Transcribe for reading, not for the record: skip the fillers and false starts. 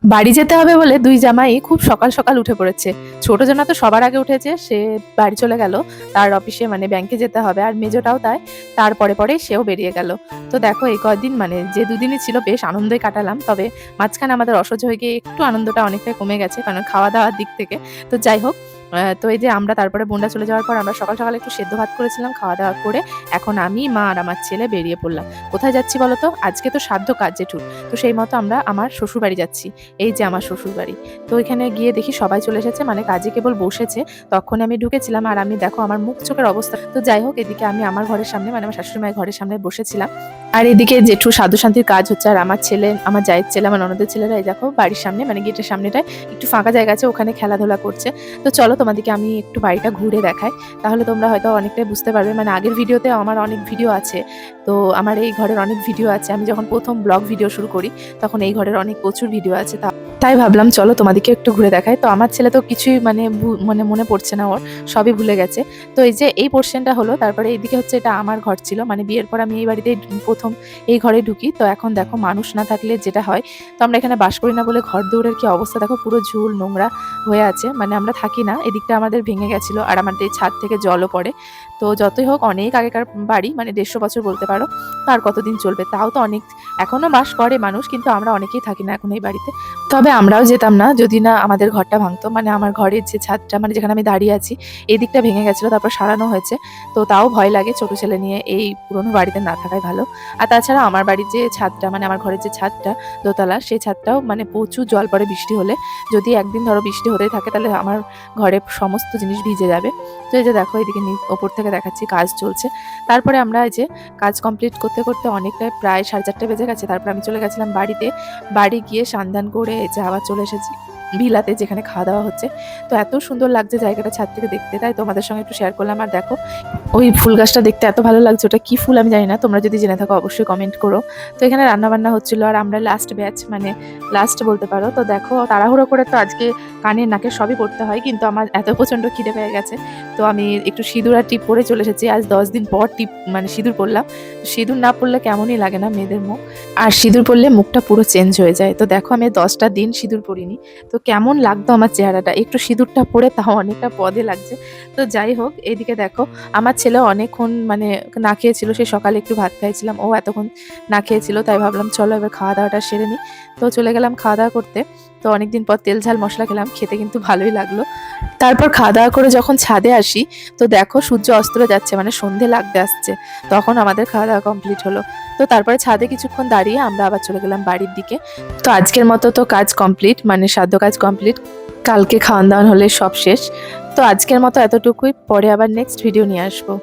বাড়ি যেতে হবে বলে দুই জামাই খুব সকাল সকাল উঠে পড়েছে। ছোট জনা তো সবার আগে উঠেছে, সে বাড়ি চলে গেল, তার অফিসে মানে ব্যাংকে যেতে হবে। আর মেজোটাও তাই, তার পরে পরে সেও বেরিয়ে গেল। তো দেখো এই কদিন মানে যে দুদিনই ছিল বেশ আনন্দই কাটালাম, তবে মাঝখানে আমাদের অসহ্য হয়ে গিয়ে একটু আনন্দটা অনেকটাই কমে গেছে, কারণ খাওয়া দাওয়ার দিক থেকে। তো যাই হোক, তো এই যে আমরা তারপরে বোনরা চলে যাওয়ার পর আমরা সকাল সকাল একটু সেদ্ধ ভাত করেছিলাম, খাওয়া দাওয়া করে এখন আমি, মা আর আমার ছেলে বেরিয়ে পড়লাম। কোথায় যাচ্ছি বলো তো? আজকে তো শ্রাদ্ধ কাজ জেঠুর, তো সেই মতো আমরা আমার শ্বশুর বাড়ি যাচ্ছি। এই যে আমার শ্বশুর বাড়ি। তো এখানে গিয়ে দেখি সবাই চলে এসেছে, মানে কাজে কেবল বসেছে। তখন আমি ঢুকেছিলাম আর আমি দেখো আমার মুখ চোখের অবস্থা। তো যাই হোক, এদিকে আমি আমার ঘরের সামনে মানে আমার শাশুড়ি মায়ের ঘরের সামনে বসেছিলাম, আর এদিকে জেঠু সাধু শান্তির কাজ হচ্ছে, আর আমার ছেলে, আমার জায়ের ছেলে, আমার ননদের ছেলেরা এই দেখো বাড়ির সামনে মানে গেটের সামনেটায় একটু ফাঁকা জায়গা আছে, ওখানে খেলাধুলা করছে। তো চলো তোমাদেরকে আমি একটু বাড়িটা ঘুরে দেখাই, তাহলে তোমরা হয়তো অনেকটাই বুঝতে পারবে। মানে আগের ভিডিওতে আমার অনেক ভিডিও আছে, তো আমার এই ঘরের অনেক ভিডিও আছে। আমি যখন প্রথম ব্লগ ভিডিও শুরু করি তখন এই ঘরের অনেক প্রচুর ভিডিও আছে, তাই ভাবলাম চলো তোমাদেরকে একটু ঘুরে দেখাই। তো আমার ছেলে তো কিছুই মানে মানে মনে পড়ছে না, ওর সবই ভুলে গেছে। তো এই যে এই পোর্শনটা হলো, তারপরে এইদিকে হচ্ছে এটা আমার ঘর ছিল, মানে বিয়ের পর আমি এই বাড়িতেই প্রথম এই ঘরে ঢুকি। তো এখন দেখো মানুষ না থাকলে যেটা হয়, তো আমরা এখানে বাস করি না বলে ঘর দৌড়ের কি অবস্থা দেখো, পুরো ঝুল নোংরা হয়ে আছে, মানে আমরা থাকি না। এদিকটা আমাদের ভেঙে গেছিলো, আর আমাদের ছাদ থেকে জলও পড়ে। তো যতই হোক অনেক আগেকার বাড়ি, মানে 150 বছর বলতে পারো। তো আর কতদিন চলবে, তাও তো অনেক এখনো বাস করে মানুষ, কিন্তু আমরা অনেকেই থাকি না এখন এই বাড়িতে। তবে আমরাও যেতাম না যদি না আমাদের ঘরটা ভাঙতো। মানে আমার ঘরের যে ছাদটা, মানে যেখানে আমি দাঁড়িয়ে আছি, এই দিকটা ভেঙে গেছিলো, তারপর সারানো হয়েছে। তো তাও ভয় লাগে ছোট ছেলে নিয়ে এই পুরোনো বাড়িতে না থাকাই ভালো। আর তাছাড়া আমার বাড়ির যে ছাদটা, মানে আমার ঘরের যে ছাদটা দোতলা, সেই ছাদটাও মানে প্রচুর জল পড়ে বৃষ্টি হলে। যদি একদিন ধরো বৃষ্টি হতেই থাকে তাহলে আমার ঘরের সমস্ত জিনিস ভিজে যাবে। তো এই যে দেখো এদিকে ওপর থেকে দেখাচ্ছি কাজ চলছে। তারপরে আমরা এই যে কাজ কমপ্লিট করতে করতে অনেকটাই প্রায় 4:30 বেজে গেছে। তারপর আমি চলে গেছিলাম বাড়িতে। বাড়ি গিয়ে স্নান করে এই যে আবার চলে এসেছি ভিলাতে, যেখানে খাওয়া দাওয়া হচ্ছে। তো এত সুন্দর লাগছে জায়গাটা ছাদ থেকে দেখতে, তাই তোমাদের সঙ্গে একটু শেয়ার করলাম। আর দেখো ওই ফুল গাছটা দেখতে এত ভালো লাগছে, ওটা কি ফুল আমি জানি না, তোমরা যদি জেনে থাকো অবশ্যই কমেন্ট করো। তো এখানে রান্না বান্না হচ্ছিল, আর আমরা লাস্ট ব্যাচ, মানে লাস্ট বলতে পারো। তো দেখো তাড়াহুড়ো করে তো আজকে কানের নাকে সবই পড়তে হয়, কিন্তু আমার এত প্রচণ্ড খিদে পেয়ে গেছে। তো আমি একটু সিঁদুর আর টিপ পরে চলে এসেছি। আজ 10 দিন পর টিপ মানে সিঁদুর পরলাম। সিঁদুর না পরলে কেমনই লাগে না মেয়েদের মুখ, আর সিঁদুর পরলে মুখটা পুরো চেঞ্জ হয়ে যায়। তো দেখো আমি 10টা দিন সিঁদুর পরিনি, তো কেমন লাগতো আমার চেহারাটা, একটু সিঁদুরটা পরে তাও অনেকটা পদে লাগছে। তো যাই হোক, এদিকে দেখো আমার ছেলে অনেকক্ষণ মানে না খেয়েছিল, সেই সকালে একটু ভাত খাইছিলাম, ও এতক্ষণ না খেয়েছিল, তাই ভাবলাম চলো এবার খাওয়া দাওয়াটা সেরে নিই। তো চলে গেলাম খাওয়া দাওয়া করতে। তো অনেকদিন পর তেল ঝাল মশলা খেলাম, খেতে কিন্তু ভালোই লাগলো। তারপর খাওয়া দাওয়া করে যখন ছাদে আসি, তো দেখো সূর্য অস্ত যাচ্ছে, মানে সন্ধে লাগতে আসছে, তখন আমাদের খাওয়া দাওয়া কমপ্লিট হলো। তো তারপরে ছাদে কিছুক্ষণ দাঁড়িয়ে আমরা আবার চলে গেলাম বাড়ির দিকে। তো আজকের মতো তো কাজ কমপ্লিট, মানে সাধ্য কাজ কমপ্লিট, কালকে খাওয়ান দাওয়ান হলে সব শেষ। তো আজকের মতো এতটুকুই, পরে আবার নেক্সট ভিডিও নিয়ে আসবো।